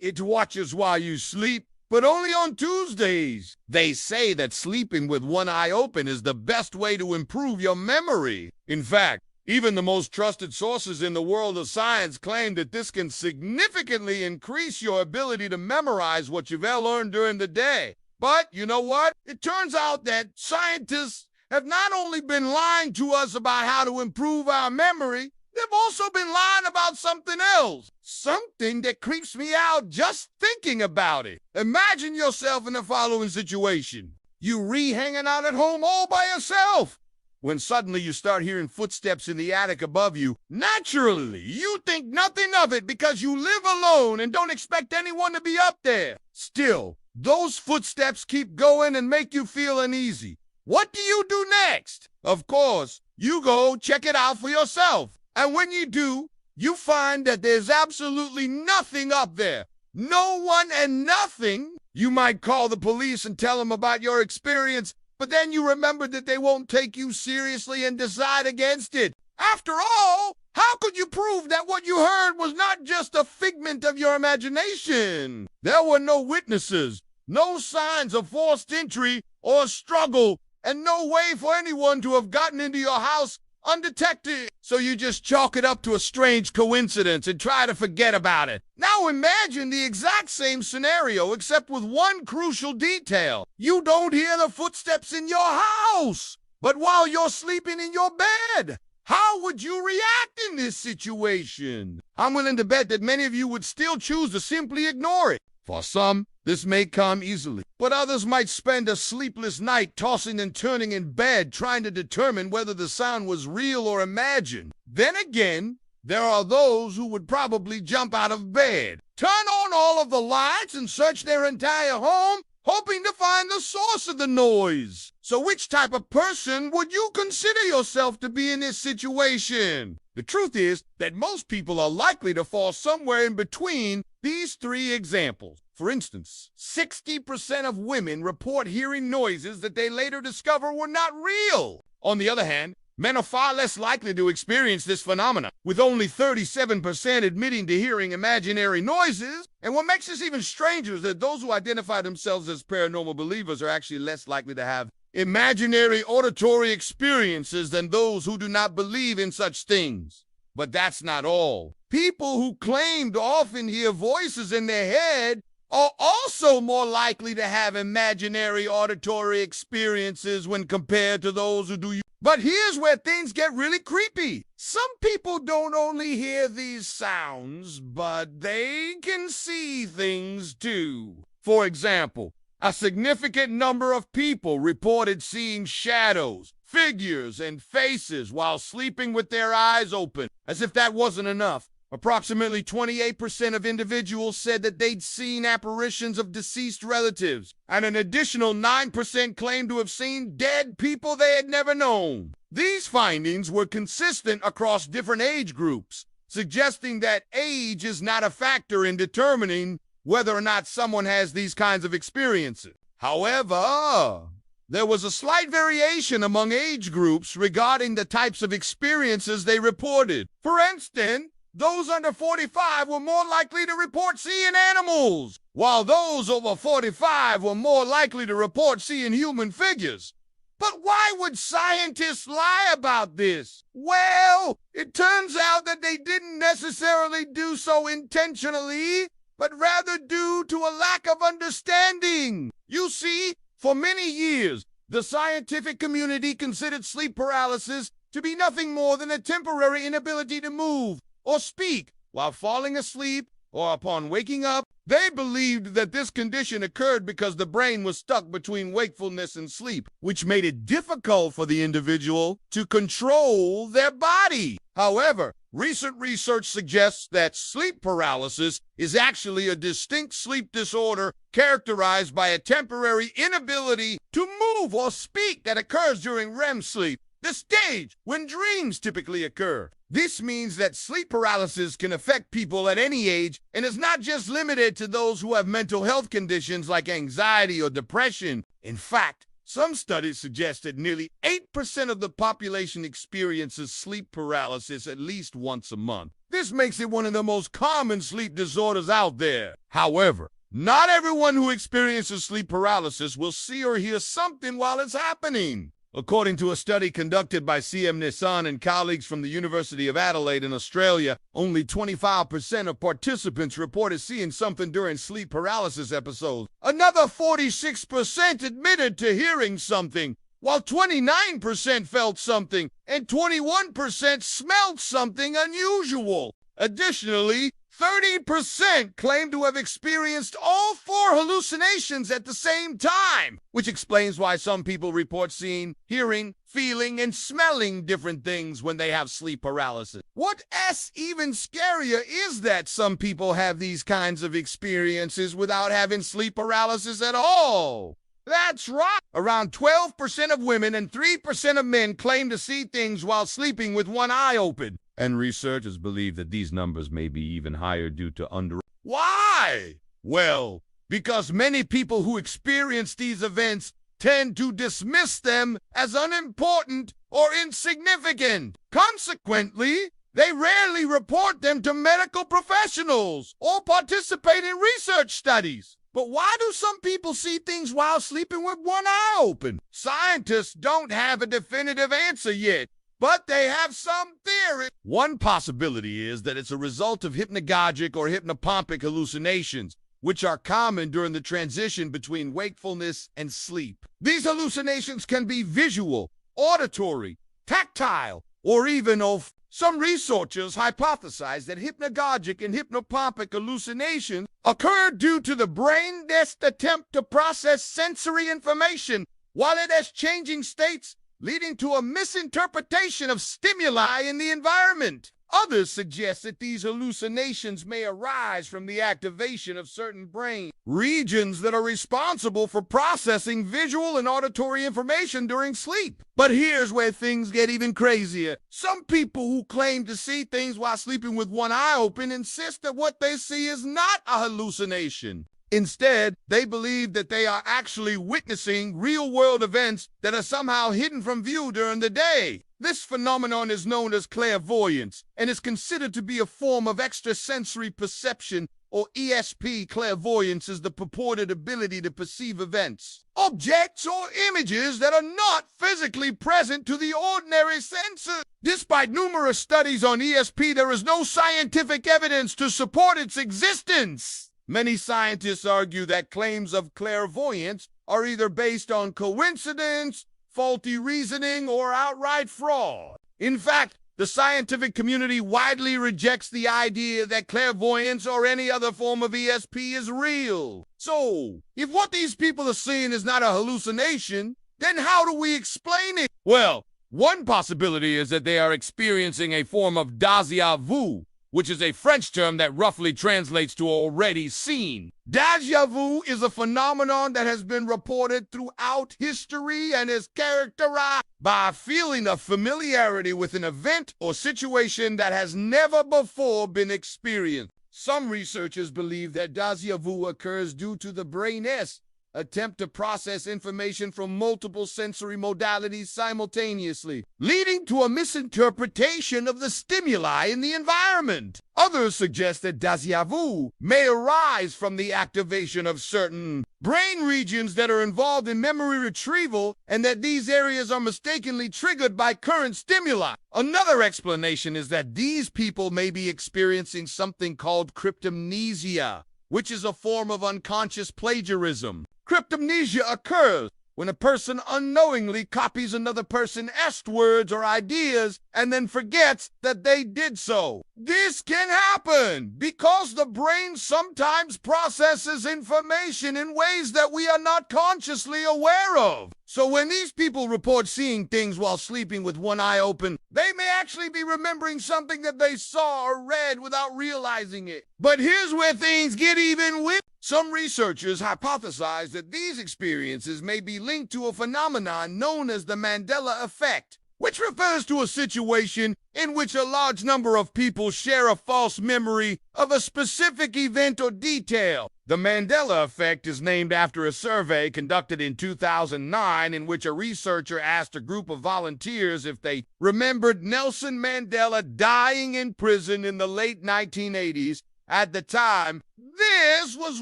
It watches while you sleep, but only on Tuesdays. They say that sleeping with one eye open is the best way to improve your memory. In fact, even the most trusted sources in the world of science claim that this can significantly increase your ability to memorize what you've learned during the day. But you know what? It turns out that scientists have not only been lying to us about how to improve our memory, they've also been lying about something else. Something that creeps me out just thinking about it. Imagine yourself in the following situation. You hanging out at home all by yourself, when suddenly you start hearing footsteps in the attic above you. Naturally, you think nothing of it because you live alone and don't expect anyone to be up there. Still, those footsteps keep going and make you feel uneasy. What do you do next? Of course, you go check it out for yourself. And when you do, you find that there's absolutely nothing up there. No one and nothing. You might call the police and tell them about your experience, but then you remember that they won't take you seriously and decide against it. After all, how could you prove that what you heard was not just a figment of your imagination? There were no witnesses, no signs of forced entry or struggle, and no way for anyone to have gotten into your house undetected. So you just chalk it up to a strange coincidence and try to forget about it. Now imagine the exact same scenario, except with one crucial detail. You don't hear the footsteps in your house, but while you're sleeping in your bed. How would you react in this situation? I'm willing to bet that many of you would still choose to simply ignore it. For some, this may come easily, but others might spend a sleepless night tossing and turning in bed trying to determine whether the sound was real or imagined. Then again, there are those who would probably jump out of bed, turn on all of the lights, and search their entire home, hoping to find the source of the noise. So which type of person would you consider yourself to be in this situation? The truth is that most people are likely to fall somewhere in between these three examples. For instance, 60% of women report hearing noises that they later discover were not real. On the other hand, men are far less likely to experience this phenomenon, with only 37% admitting to hearing imaginary noises. And what makes this even stranger is that those who identify themselves as paranormal believers are actually less likely to have imaginary auditory experiences than those who do not believe in such things. But that's not all. People who claim to often hear voices in their head are also more likely to have imaginary auditory experiences when compared to those who do. But here's where things get really creepy. Some people don't only hear these sounds, but they can see things too. For example, a significant number of people reported seeing shadows, figures, and faces while sleeping with their eyes open. As if that wasn't enough, approximately 28% of individuals said that they'd seen apparitions of deceased relatives, and an additional 9% claimed to have seen dead people they had never known. These findings were consistent across different age groups, suggesting that age is not a factor in determining whether or not someone has these kinds of experiences. However, there was a slight variation among age groups regarding the types of experiences they reported. For instance, those under 45 were more likely to report seeing animals, while those over 45 were more likely to report seeing human figures. But why would scientists lie about this? Well, it turns out that they didn't necessarily do so intentionally, but rather due to a lack of understanding. You see, for many years, the scientific community considered sleep paralysis to be nothing more than a temporary inability to move or speak while falling asleep or upon waking up. They believed that this condition occurred because the brain was stuck between wakefulness and sleep, which made it difficult for the individual to control their body. However, recent research suggests that sleep paralysis is actually a distinct sleep disorder characterized by a temporary inability to move or speak that occurs during REM sleep, the stage when dreams typically occur. This means that sleep paralysis can affect people at any age and is not just limited to those who have mental health conditions like anxiety or depression. In fact, some studies suggest that nearly 8% of the population experiences sleep paralysis at least once a month. This makes it one of the most common sleep disorders out there. However, not everyone who experiences sleep paralysis will see or hear something while it's happening. According to a study conducted by C.M. Nissan and colleagues from the University of Adelaide in Australia, only 25% of participants reported seeing something during sleep paralysis episodes. Another 46% admitted to hearing something, while 29% felt something and 21% smelled something unusual. Additionally, 30% claim to have experienced all 4 hallucinations at the same time, which explains why some people report seeing, hearing, feeling, and smelling different things when they have sleep paralysis. What's even scarier is that some people have these kinds of experiences without having sleep paralysis at all. That's right! Around 12% of women and 3% of men claim to see things while sleeping with one eye open. And researchers believe that these numbers may be even higher due to Why? Well, because many people who experience these events tend to dismiss them as unimportant or insignificant. Consequently, they rarely report them to medical professionals or participate in research studies. But why do some people see things while sleeping with one eye open? Scientists don't have a definitive answer yet, but they have some theory. One possibility is that it's a result of hypnagogic or hypnopompic hallucinations, which are common during the transition between wakefulness and sleep. These hallucinations can be visual, auditory, tactile, or even olfactory. Some researchers hypothesize that hypnagogic and hypnopompic hallucinations occur due to the brain's attempt to process sensory information while it is changing states, leading to a misinterpretation of stimuli in the environment. Others suggest that these hallucinations may arise from the activation of certain brain regions that are responsible for processing visual and auditory information during sleep. But here's where things get even crazier. Some people who claim to see things while sleeping with one eye open insist that what they see is not a hallucination. Instead, they believe that they are actually witnessing real-world events that are somehow hidden from view during the day. This phenomenon is known as clairvoyance and is considered to be a form of extrasensory perception, or ESP. Clairvoyance is the purported ability to perceive events, objects, or images that are not physically present to the ordinary senses. Despite numerous studies on ESP, there is no scientific evidence to support its existence. Many scientists argue that claims of clairvoyance are either based on coincidence, faulty reasoning, or outright fraud. In fact, the scientific community widely rejects the idea that clairvoyance or any other form of ESP is real. So, if what these people are seeing is not a hallucination, then how do we explain it? Well, one possibility is that they are experiencing a form of déjà vu, which is a French term that roughly translates to already seen. Déjà vu is a phenomenon that has been reported throughout history and is characterized by a feeling of familiarity with an event or situation that has never before been experienced. Some researchers believe that déjà vu occurs due to the brain's attempt to process information from multiple sensory modalities simultaneously, leading to a misinterpretation of the stimuli in the environment. Others suggest that déjà vu may arise from the activation of certain brain regions that are involved in memory retrieval, and that these areas are mistakenly triggered by current stimuli. Another explanation is that these people may be experiencing something called cryptomnesia, which is a form of unconscious plagiarism. Cryptomnesia occurs when a person unknowingly copies another person's words or ideas and then forgets that they did so. This can happen because the brain sometimes processes information in ways that we are not consciously aware of. So when these people report seeing things while sleeping with one eye open, they may actually be remembering something that they saw or read without realizing it. But here's where things get even weird. Some researchers hypothesize that these experiences may be linked to a phenomenon known as the Mandela effect, which refers to a situation in which a large number of people share a false memory of a specific event or detail. The Mandela effect is named after a survey conducted in 2009 in which a researcher asked a group of volunteers if they remembered Nelson Mandela dying in prison in the late 1980s. At the time, this was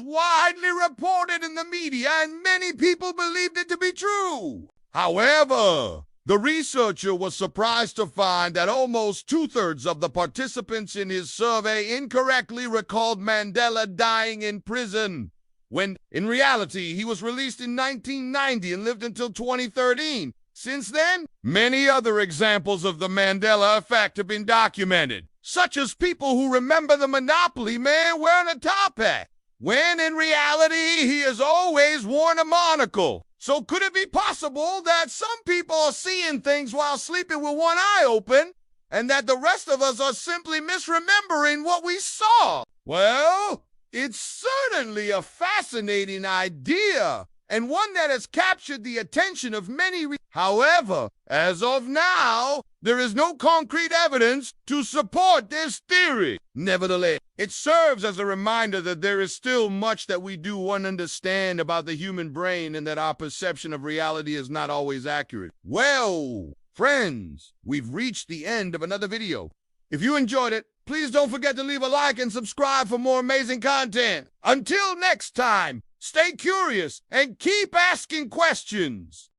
widely reported in the media and many people believed it to be true. However, the researcher was surprised to find that almost two-thirds of the participants in his survey incorrectly recalled Mandela dying in prison, when, in reality, he was released in 1990 and lived until 2013. Since then, many other examples of the Mandela effect have been documented, such as people who remember the Monopoly man wearing a top hat, when in reality he has always worn a monocle. So could it be possible that some people are seeing things while sleeping with one eye open, and that the rest of us are simply misremembering what we saw? Well, it's certainly a fascinating idea, and one that has captured the attention of many. However, as of now, there is no concrete evidence to support this theory. Nevertheless, it serves as a reminder that there is still much that we do understand about the human brain and that our perception of reality is not always accurate. Well, friends, we've reached the end of another video. If you enjoyed it, please don't forget to leave a like and subscribe for more amazing content. Until next time, stay curious and keep asking questions.